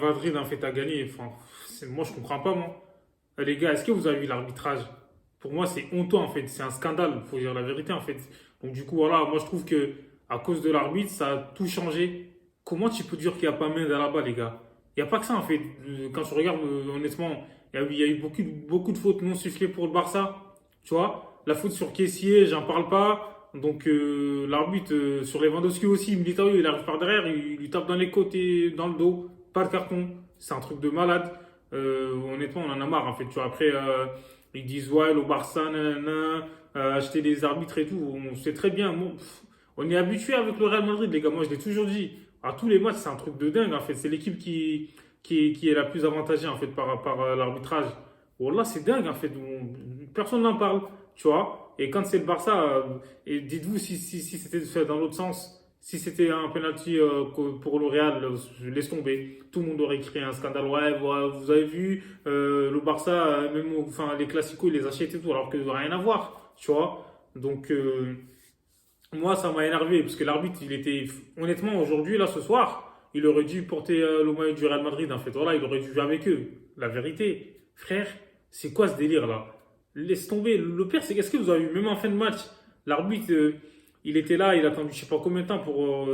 Madrid en fait a gagné. Enfin, moi je comprends pas moi. Les gars, est-ce que vous avez vu l'arbitrage? Pour moi c'est honteux en fait, c'est un scandale, faut dire la vérité en fait. Donc du coup voilà, moi je trouve que à cause de l'arbitre ça a tout changé. Comment tu peux dire qu'il n'y a pas main là-bas les gars? Il n'y a pas que ça en fait. Quand tu regardes honnêtement, il y a eu beaucoup de fautes non sifflées pour le Barça. Tu vois, la faute sur Kessié, j'en parle pas. Donc l'arbitre sur Lewandowski aussi, Militao, il arrive par derrière, il lui tape dans les côtés, dans le dos, pas de carton. C'est un truc de malade. Honnêtement, on en a marre en fait. Tu vois, après, ils disent ouais, le Barça, nanana, acheter des arbitres et tout. On sait très bien. Bon, on est habitué avec le Real Madrid, les gars. Moi, je l'ai toujours dit. À tous les matchs, c'est un truc de dingue en fait. C'est l'équipe qui est la plus avantagée en fait par l'arbitrage. Wallah, c'est dingue en fait. Personne n'en parle, tu vois. Et quand c'est le Barça, et dites-vous si c'était fait dans l'autre sens, si c'était un penalty pour le Real, laisse tomber. Tout le monde aurait créé un scandale. Ouais, vous avez vu, le Barça, même enfin, les classicos, ils les achètent et tout, alors que rien à voir, tu vois. Donc, moi, ça m'a énervé parce que l'arbitre, il était honnêtement aujourd'hui, là, ce soir, il aurait dû porter le maillot du Real Madrid. En fait, voilà, il aurait dû jouer avec eux. La vérité, frère, c'est quoi ce délire là? Laisse tomber. Le pire, c'est qu'est-ce que vous avez vu, même en fin de match, l'arbitre, il était là, il a attendu je sais pas combien de temps pour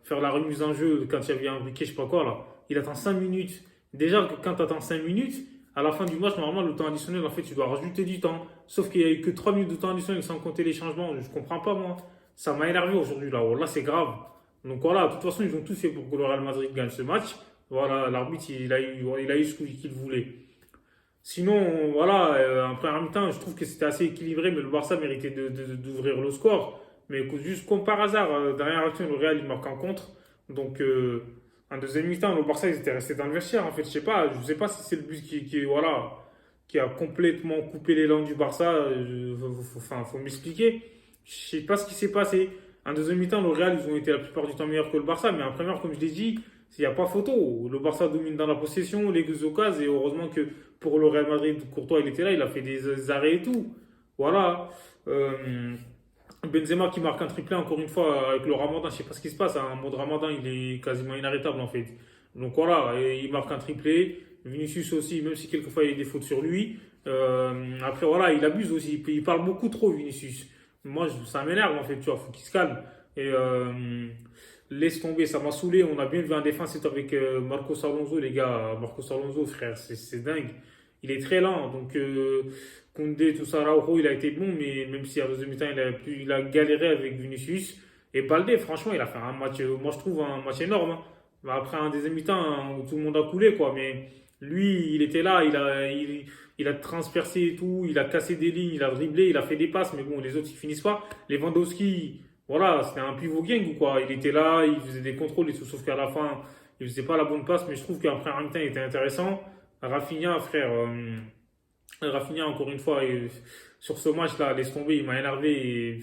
faire la remise en jeu quand il y avait un briquet, je sais pas quoi là. Il attend 5 minutes. Déjà, quand tu attends 5 minutes, à la fin du match, normalement, le temps additionnel, en fait, tu dois rajouter du temps. Sauf qu'il n'y a eu que 3 minutes de temps additionnel sans compter les changements. Je comprends pas, moi. Ça m'a énervé aujourd'hui, là. Là, c'est grave. Donc voilà, de toute façon, ils ont tout fait pour que le Real Madrid gagne ce match. Voilà, l'arbitre, il a eu ce qu'il voulait. Sinon, voilà, en première mi-temps, je trouve que c'était assez équilibré, mais le Barça méritait d'ouvrir le score. Mais juste comme par hasard, dernière action, le Real, il marque en contre. Donc, en deuxième mi-temps, le Barça, ils étaient restés dans le vestiaire. En fait, je sais pas si c'est le but voilà, qui a complètement coupé l'élan du Barça. Enfin, faut m'expliquer. Je sais pas ce qui s'est passé. En deuxième mi-temps, le Real, ils ont été la plupart du temps meilleurs que le Barça. Mais en première, comme je l'ai dit, il n'y a pas photo. Le Barça domine dans la possession, les occasions. Et heureusement que pour le Real Madrid, Courtois, il était là. Il a fait des arrêts et tout. Voilà. Benzema qui marque un triplé encore une fois avec le Ramadan, je sais pas ce qui se passe, un mode Ramadan il est quasiment inarrêtable en fait. Donc voilà, et il marque un triplé. Vinicius aussi, même si quelquefois il y a des fautes sur lui. Après voilà, il abuse aussi, il parle beaucoup trop Vinicius. Moi ça m'énerve en fait, tu vois, faut qu'il se calme. Et laisse tomber, ça m'a saoulé. On a bien vu en défense, c'est avec Marcos Alonso, les gars. Marcos Alonso, frère, c'est dingue. Il est très lent, donc Koundé, tout ça, Araujo, il a été bon, mais même si à deuxième mi-temps, il a galéré avec Vinicius. Et Baldé, franchement, il a fait un match, moi je trouve un match énorme, hein. Bah, après un deuxième mi-temps hein, où tout le monde a coulé, quoi. Mais lui, il était là, il a transpercé et tout, il a cassé des lignes, il a dribblé, il a fait des passes, mais bon, les autres, ils finissent pas. Lewandowski, voilà, c'était un pivot gang ou quoi. Il était là, il faisait des contrôles et tout, sauf qu'à la fin, il faisait pas la bonne passe, mais je trouve qu'après un mi-temps, il était intéressant. Rafinha, frère. Rafinha, encore une fois, sur ce match-là, laisse tomber, il m'a énervé.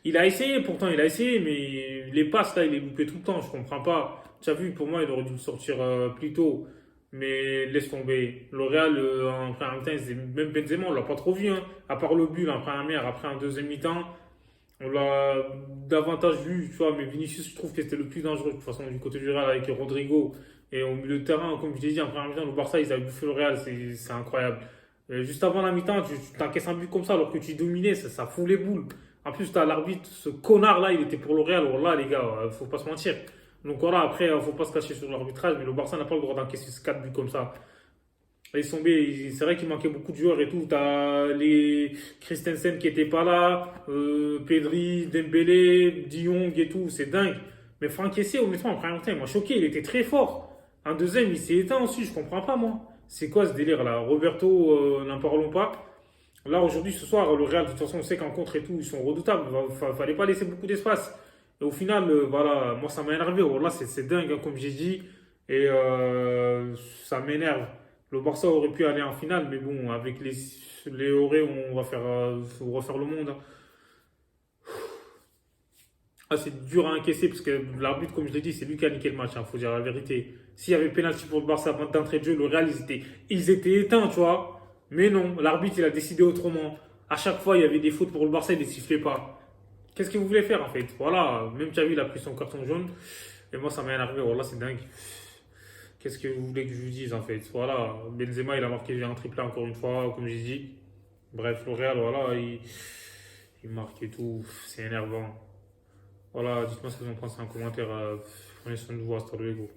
Il a essayé, pourtant, il a essayé, mais les passes, là, il les loupait tout le temps, je comprends pas. Tu as vu, pour moi, il aurait dû sortir plus tôt, mais laisse tomber. Le Real, en première mi-temps, même Benzema, on l'a pas trop vu, hein. À part le but, là, en première mi-temps, après, en deuxième mi-temps, on l'a davantage vu, tu vois, mais Vinicius, je trouve que c'était le plus dangereux, de toute façon, du côté du Real, avec Rodrigo. Et au milieu de terrain, comme je l'ai dit, en première mi-temps, le Barça, ils avaient bouffé le Real, c'est incroyable. Juste avant la mi-temps, tu t'encaisses un but comme ça alors que tu dominais, ça fout les boules. En plus, t'as l'arbitre, ce connard-là, il était pour le Real. Alors là, les gars, faut pas se mentir. Donc voilà, après, faut pas se cacher sur l'arbitrage, mais le Barça n'a pas le droit d'encaisser 4 buts comme ça. Ils sont tombés, c'est vrai qu'il manquait beaucoup de joueurs et tout. T'as les Christensen qui étaient pas là, Pedri, Dembélé, De Jong et tout, c'est dingue. Mais Franck Kessié, honnêtement, en première mi-temps, il m'a choqué, il était très fort. En deuxième, il s'est éteint aussi, je comprends pas moi. C'est quoi ce délire là? Roberto, n'en parlons pas. Là, aujourd'hui, ce soir, le Real, de toute façon, on sait qu'en contre et tout, ils sont redoutables. Fallait pas laisser beaucoup d'espace. Et au final, voilà, moi, ça m'a énervé. Oh, là, c'est dingue, hein, comme j'ai dit. Et ça m'énerve. Le Barça aurait pu aller en finale, mais bon, avec les Aurés, on va faire, faut refaire le monde, hein. Ah, c'est dur à encaisser parce que l'arbitre, comme je l'ai dit, c'est lui qui a niqué le match, il faut dire la vérité. S'il y avait pénalty pour le Barça d'entrée de jeu, le Real, ils étaient éteints, tu vois. Mais non, l'arbitre, il a décidé autrement. À chaque fois, il y avait des fautes pour le Barça, il ne les sifflait pas. Qu'est-ce que vous voulez faire en fait? Voilà, même Xavi, il a pris son carton jaune. Et moi, ça m'a énervé. Voilà, c'est dingue. Qu'est-ce que vous voulez que je vous dise en fait? Voilà, Benzema il a marqué un triplé encore une fois, comme j'ai dit. Bref, le Real, voilà, il marque et tout, c'est énervant. Voilà, dites-moi ce que vous en pensez en commentaire. Prenez soin de vous, hasta luego.